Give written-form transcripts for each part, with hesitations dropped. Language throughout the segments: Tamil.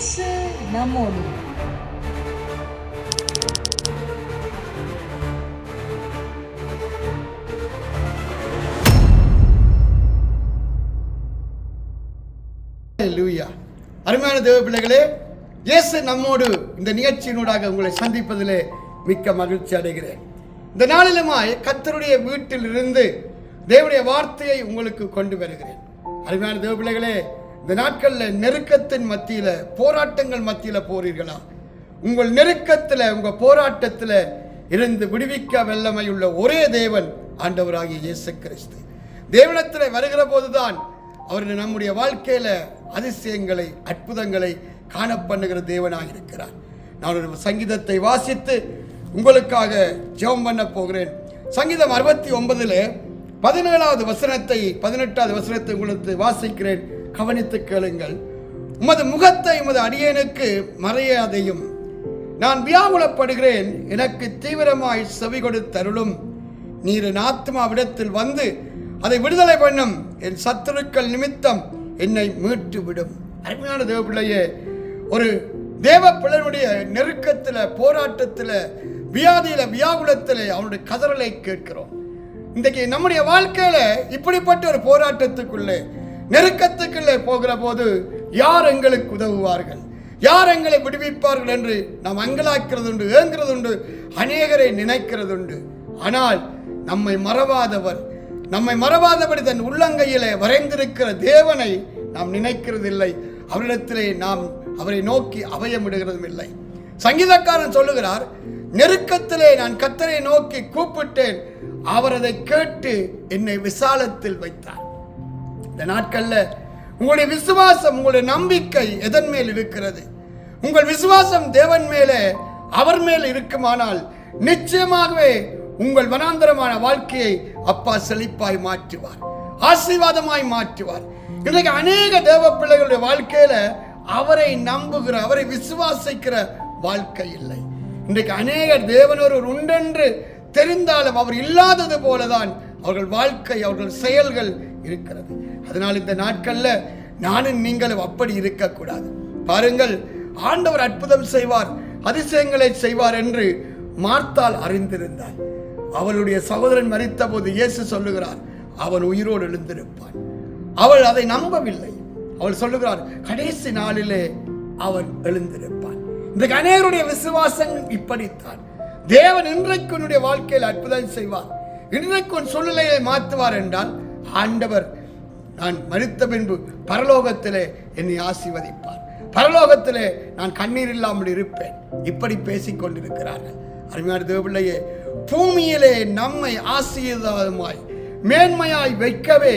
இயேசு நம்மோடு. அருமையான தேவ பிள்ளைகளே, இயேசு நம்மோடு இந்த நிகழ்ச்சியினூடாக உங்களை சந்திப்பதிலே மிக்க மகிழ்ச்சி அடைகிறேன். இந்த நாளிலுமாய் கர்த்தருடைய வீட்டில் இருந்து தேவனுடைய வார்த்தையை உங்களுக்கு கொண்டு வருகிறேன். அருமையான தேவ பிள்ளைகளே, இந்த நாட்களில் நெருக்கத்தின் மத்தியில, போராட்டங்கள் மத்தியில போறீர்களா? உங்கள் நெருக்கத்தில், உங்கள் போராட்டத்தில் இருந்து விடுவிக்க வல்லமையுள்ள ஒரே தேவன் ஆண்டவராகிய இயேசு கிறிஸ்து. தேவனிடத்தில் வருகிற போதுதான் அவர் நம்முடைய வாழ்க்கையில அதிசயங்களை, அற்புதங்களை காண பண்ணுகிற தேவனாக இருக்கிறார். நான் ஒரு சங்கீதத்தை வாசித்து உங்களுக்காக ஜெபம் பண்ண போகிறேன். சங்கீதம் 69 17வது வசனத்தை 18வது வசனத்தை உங்களுக்கு வாசிக்கிறேன். கவனித்து கேளுங்கள். உமது முகத்தை உமது அடியேனுக்கு மறையாதையும், நான் வியாகுலப்படுகிறேன், எனக்கு தீவிரமாய் செவி கொடுத்தருளும். நீர் என் ஆத்மாவிடத்தில் வந்து அதை விடுதலை பண்ணும், என் சத்துருக்கள் நிமித்தம் என்னை மீட்டு விடும். அருமையான தேவ பிள்ளையே, ஒரு தேவ பிள்ளையுடைய நெருக்கத்தில், போராட்டத்தில், வியாதியில், வியாகுலத்தில் அவனுடைய கதறலை கேட்கிறோம். இன்றைக்கு நம்முடைய வாழ்க்கையில இப்படிப்பட்ட ஒரு போராட்டத்துக்குள்ளே, நெருக்கத்துக்குள்ளே போகிற போது யார் எங்களுக்கு உதவுவார்கள், யார் எங்களை விடுவிப்பார்கள் என்று நாம் அங்கலாக்கிறது உண்டு, ஏங்குறது உண்டு, அநேகரை நினைக்கிறது உண்டு. ஆனால் நம்மை மறவாதவர், நம்மை மறவாதபடி தன் உள்ளங்கையிலே வரைந்திருக்கிற தேவனை நாம் நினைக்கிறதில்லை. அவரிடத்திலே நாம் அவரை நோக்கி அபயமிடுகிறதும் இல்லை. சங்கீதக்காரன் சொல்லுகிறார், நெருக்கத்திலே நான் கர்த்தரை நோக்கி கூப்பிட்டேன், அவர் அதை கேட்டு என்னை விசாலத்தில் வைத்தார். இந்த நாட்கள்ல உங்களுடைய விசுவாசம், உங்களுடைய நம்பிக்கை எதன் மேல் இருக்கிறது? உங்கள் விசுவாசம் தேவன் மேலே, அவர் மேல் இருக்குமானால் நிச்சயமாகவே உங்கள் வனாந்தரமான வாழ்க்கையை அப்பா செழிப்பாய் மாற்றுவார், ஆசீர்வாதமாய் மாற்றுவார். இன்றைக்கு அநேக தேவ பிள்ளைகளுடைய வாழ்க்கையில அவரை நம்புகிற, அவரை விசுவாசிக்கிற வாழ்க்கை இல்லை. இன்றைக்கு அநேகர் தேவனோர் உண்டென்று தெரிந்தாலும் அவர் இல்லாதது போலதான் அவர்கள் வாழ்க்கை, அவர்கள் செயல்கள் இருக்கிறது. அதனால் இந்த நாட்கள்ல நானும் நீங்களும் அப்படி இருக்கக்கூடாது. பாருங்கள், ஆண்டவர் அற்புதம் செய்வார், அதிசயங்களை செய்வார் என்று மார்த்தாள் அறிந்திருந்தாள். அவளுடைய சகோதரன் மரித்த போது இயேசு சொல்லுகிறார், அவன் உயிரோடு எழுந்திருப்பான். அவள் அதை நம்பவில்லை. அவள் சொல்லுகிறார், கடைசி நாளிலே அவன் எழுந்திருப்பான். இன்றைக்கு அநேகருடைய விசுவாசம் இப்படித்தான். தேவன் இன்றைக்கு உன்னுடைய வாழ்க்கையில் அற்புதம் செய்வார், இன்றைக்கு உன் சூழ்நிலையை மாற்றுவார் என்றால் ஆண்டவர் நான் மரித்த பின்பு பரலோகத்திலே என்னை ஆசீர்வதிப்பார், பரலோகத்திலே நான் கண்ணீர் இல்லாமல் இருப்பேன். இப்படி பேசிக் கொண்டிருக்கிறார்கள். அருமையான தேவபிள்ளையே, பூமியிலே நம்மை ஆசீர்வாதமாய் மேன்மையாய் வைக்கவே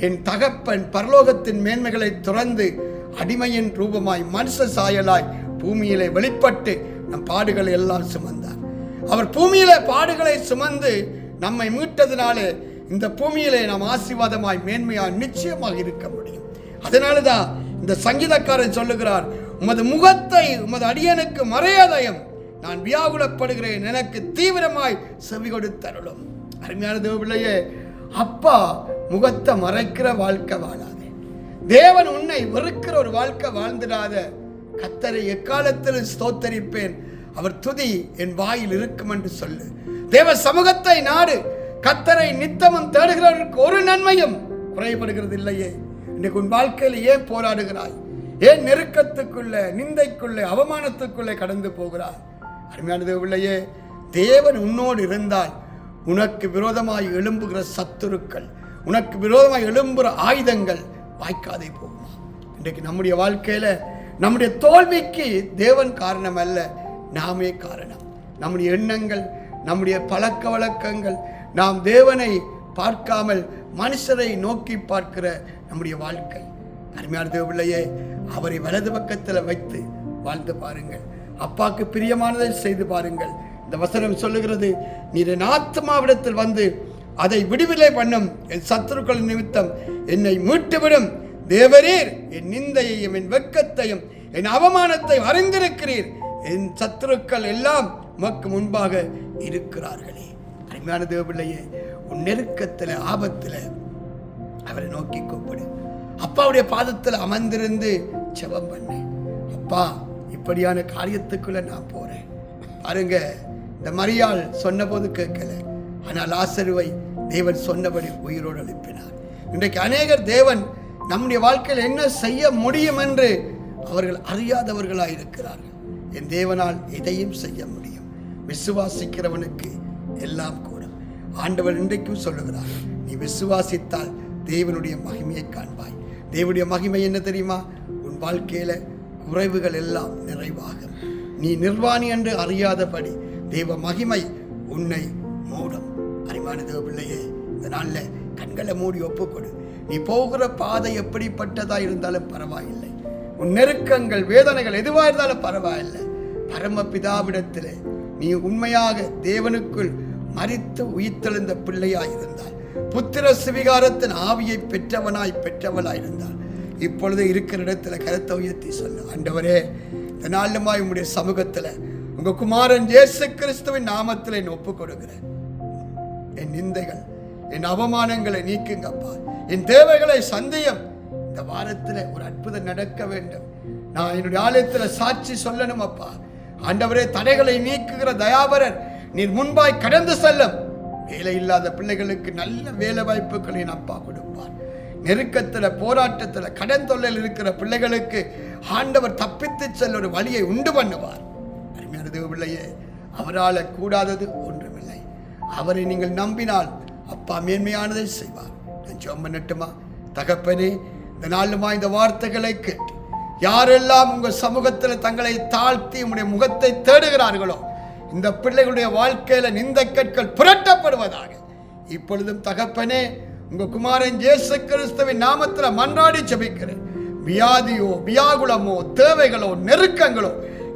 என் தகப்பன் பரலோகத்தின் மேன்மைகளை துறந்து அடிமையின் ரூபமாய் மனுஷ சாயலாய் பூமியிலே வெளிப்பட்டு நம் பாடுகளை எல்லாம் சுமந்தார். அவர் பூமியிலே பாடுகளை சுமந்து நம்மை மீட்டதினாலே இந்த பூமியிலே நாம் ஆசீர்வாதமாய் மேன்மையாய் நிச்சயமாக இருக்க முடியும். அதனாலதான் இந்த சங்கீதக்காரன் சொல்லுகிறார், உமது முகத்தை உமது அடியனுக்கு மறையாதையும், நான் வியாகுலப்படுகிறேன், எனக்கு தீவிரமாய் செவி கொடுத்தருளும். அருமையான தேவ பிள்ளையே, அப்பா முகத்தை மறைக்கிற வாழ்க்கை வாழாதே. தேவன் உன்னை வெறுக்கிற ஒரு வாழ்க்கை வாழ்ந்துடாத. கர்த்தரை எக்காலத்திலும் ஸ்தோத்தரிப்பேன், அவர் துதி என் வாயில் இருக்கும் என்று சொல்லு. தேவ சமூகத்தை நாடு. கர்த்தரை நித்தமும் தேடுகிறவருக்கு ஒரு நன்மையும் குறைபடுகிறது இல்லையே. இன்றைக்கு உன் வாழ்க்கையில் ஏன் போராடுகிறாய்? ஏன் நெருக்கத்துக்குள்ள, நிந்தைக்குள்ளே, அவமானத்துக்குள்ளே கடந்து போகிறாய்? அருமையான தேவபிள்ளையே, தேவன் உன்னோடு இருந்தால் உனக்கு விரோதமாய் எழும்புகிற சத்துருக்கள், உனக்கு விரோதமாய் எழும்புகிற ஆயுதங்கள் வாய்க்காதே போகுமா? இன்றைக்கு நம்முடைய வாழ்க்கையில நம்முடைய தோல்விக்கு தேவன் காரணம் அல்ல, நாமே காரணம். நம்முடைய எண்ணங்கள், நம்முடைய பழக்க வழக்கங்கள், நாம் தேவனை பார்க்காமல் மனுஷரை நோக்கி பார்க்கிற நம்முடைய வாழ்க்கை. அருமையான தேவபிள்ளையே, அவரை வலது பக்கத்தில் வைத்து வாழ்ந்து பாருங்கள். அப்பாவுக்கு பிரியமானதை செய்து பாருங்கள். இந்த வசனம் சொல்லுகிறது, நீர் என் ஆத்மாவிடத்தில் வந்து அதை விடுதலை பண்ணும், என் சத்துருக்கள் நிமித்தம் என்னை மீட்டுவிடும். தேவரீர் என் நிந்தையையும் என் வெட்கத்தையும் என் அவமானத்தையும் அறிந்திருக்கிறீர். என் சத்துருக்கள் எல்லாம் உமக்கு முன்பாக இருக்கிறார்களே. அருமையான தேவபிள்ளையே, உன் நெருக்கத்தில், ஆபத்தில் அவரை நோக்கி கூப்பிடு. அப்பாவுடைய பாதத்தில் அமர்ந்திருந்து ஜெபம் பண்ணு. அப்பா இப்படியான காரியத்துக்குள்ள நான் போறேன். பாருங்க, இந்த மரியாள் சொன்னபோது கேட்கல, ஆனால் லாசருவை தேவன் சொன்னபடி உயிரோடு எழுப்பினார். இன்றைக்கு அநேகர் தேவன் நம்முடைய வாழ்க்கையில் என்ன செய்ய முடியும் என்று அவர்கள் அறியாதவர்களாக இருக்கிறார்கள். என் தேவனால் எதையும் செய்ய முடியும், விசுவாசிக்கிறவனுக்கு எல்லாம் கூடும். ஆண்டவர் இன்றைக்கும் சொல்லுகிறார், நீ விசுவாசித்தால் தேவனுடைய மகிமையை காண்பாய். தேவனுடைய மகிமை என்ன தெரியுமா? உன் வாழ்க்கையில குறைவுகள் எல்லாம் நிறைவாகும். நீ நிர்வாணி என்று அறியாதபடி தேவ மகிமை உன்னை மூடும். அருமையான தேவ பிள்ளையே, இந்த நாளில் கண்களை மூடி ஒப்புக்கொடு. நீ போகிற பாதை எப்படிப்பட்டதா இருந்தாலும் பரவாயில்லை, உன் நெருக்கங்கள் வேதனைகள் எதுவாக இருந்தாலும் பரவாயில்லை. பரமபிதாவிடத்தில் நீ உண்மையாக தேவனுக்குள் மரித்து உயிர்த்தெழுந்த பிள்ளையாய் இருந்தால், புத்திர சுவிகாரத்தின் ஆவியை பெற்றவளாய் இருந்தால், இப்பொழுது இருக்கிற இடத்துல கருத்தை உயர்த்தி சொல்லு, ஆண்டவரே இந்த நாளுமாய் உம்முடைய சமூகத்தில் உங்க குமாரன் இயேசு கிறிஸ்துவின் நாமத்தில் என் ஒப்புக் கொடுக்கிறேன். என் நிந்தைகள் என் அவமானங்களை நீக்குங்கப்பா, என் தேவைகளை சந்தியம். இந்த வாரத்தில் ஒரு அற்புதம் நடக்க வேண்டும். நான் என்னுடைய ஆலயத்தில் சாட்சி சொல்லணும் அப்பா. ஆண்டவரே, தடைகளை நீக்குகிற தயாபரர் நீர் முன்பாய் கடந்து செல்லும். வேலை இல்லாத பிள்ளைகளுக்கு நல்ல வேலை வாய்ப்புகளை அப்பா கொடுப்பார். நெருக்கத்தில் போராட்டத்தில் கடன் தொல்லையில் இருக்கிற பிள்ளைகளுக்கு ஆண்டவர் தப்பித்து செல்ல ஒரு வழியை உண்டு பண்ணுவார். அருமையான தேவ பிள்ளையே, அவரால் கூடாதது ஒன்றுமில்லை. அவரை நீங்கள் நம்பினால் அப்பா மேன்மையானதை செய்வார். நான் ஜெபம் பண்ணட்டுமா? தகப்பனே, இந்த நாளுமா இந்த வார்த்தைகளை கேட்டு யாரெல்லாம் உங்கள் சமூகத்தில் தங்களை தாழ்த்தி உங்களுடைய முகத்தை தேடுகிறார்களோ, இந்த பிள்ளைகளுடைய வாழ்க்கையில நிந்த கற்கள் புரட்டப்படுவதாக. இப்பொழுதும் தகப்பனே, உங்க குமாரன் இயேசு கிறிஸ்துவின் நாமத்தில் மன்றாடி ஜெபிக்கிறேன். வியாதியோ வியாகுலமோ தேவைகளோ நெருக்கங்களோ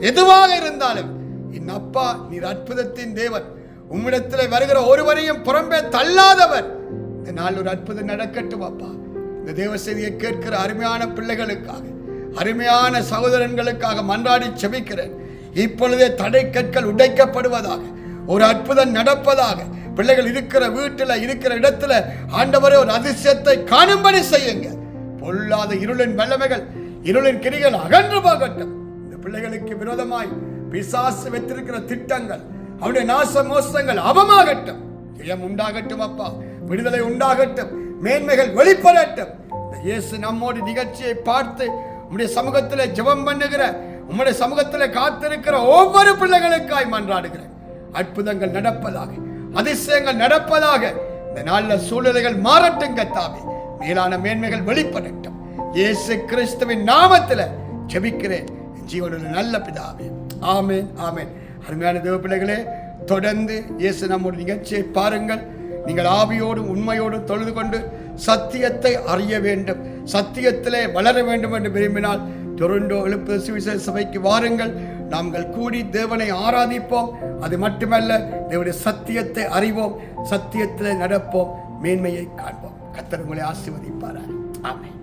எதுவாக இருந்தாலும் என் அப்பா நீர் அற்புதத்தின் தேவன். உம்மிடத்தில் வருகிற ஒருவரையும் புறம்பே தள்ளாதவர். இந்த நாள் ஒரு அற்புதம் நடக்கட்டும் அப்பா. இந்த தேவ செய்தியை கேட்கிற அருமையான பிள்ளைகளுக்காக, அருமையான சகோதரர்களுக்காக மன்றாடி ஜெபிக்கிறேன். இப்பொழுதே தடை கற்கள் உடைக்கப்படுவதாக, ஒரு அற்புதம் நடப்பதாக. பிள்ளைகள் இருக்கிற வீட்டில் இருக்கிற இடத்துல ஆண்டவரே ஒரு அதிசயத்தை காணும்படி செய்யுங்க. பொல்லாத இருளின் வல்லமைகள், இருளின் கிரிகள் அகன்று போகட்டும். இந்த பிள்ளைகளுக்கு விரோதமாய் பிசாசு வைத்திருக்கிற திட்டங்கள், அவருடைய நாச மோசங்கள் அவமாகட்டும். ஜெயம் உண்டாகட்டும் அப்பா, விடுதலை உண்டாகட்டும், மேன்மைகள் வெளிப்படட்டும். இந்த இயேசு நம்மோடு நிகழ்ச்சியை பார்த்து உம்முடைய சமூகத்தில் ஜெபம் பண்ணுகிற, உம்முடைய சமூகத்தில் காத்திருக்கிற ஒவ்வொரு பிள்ளைகளுக்காய் மன்றாடுகிறேன். அற்புதங்கள் நடப்பதாக, அதிசயங்கள் நடப்பதாக. இந்த நாளில் சூழ்நிலைகள் மாறட்டும் கர்த்தாவே, மேலான மேன்மைகள் வெளிப்படட்டும். இயேசு கிறிஸ்துவின் நாமத்தில் ஜெபிக்கிறேன் ஜீவனுள்ள நல்ல பிதாவே, ஆமென், ஆமென். அருமையான தேவ பிள்ளைகளே, தொடர்ந்து இயேசு நம்முடைய நிகழ்ச்சியை பாருங்கள். நீங்கள் ஆவியோடும் உண்மையோடும் தொழுது கொண்டு சத்தியத்தை அறிய வேண்டும், சத்தியத்திலே வளர வேண்டும் என்று விரும்பினால் டொரண்டோ எழுப்புதல் சுவிசேஷ சபைக்கு வாருங்கள். நாங்கள் கூடி தேவனை ஆராதிப்போம். அது மட்டுமல்ல, தேவனுடைய சத்தியத்தை அறிவோம், சத்தியத்தில் நடப்போம், மேன்மையை காண்போம். கர்த்தர் உங்களை ஆசீர்வதிப்பார். ஆமென்.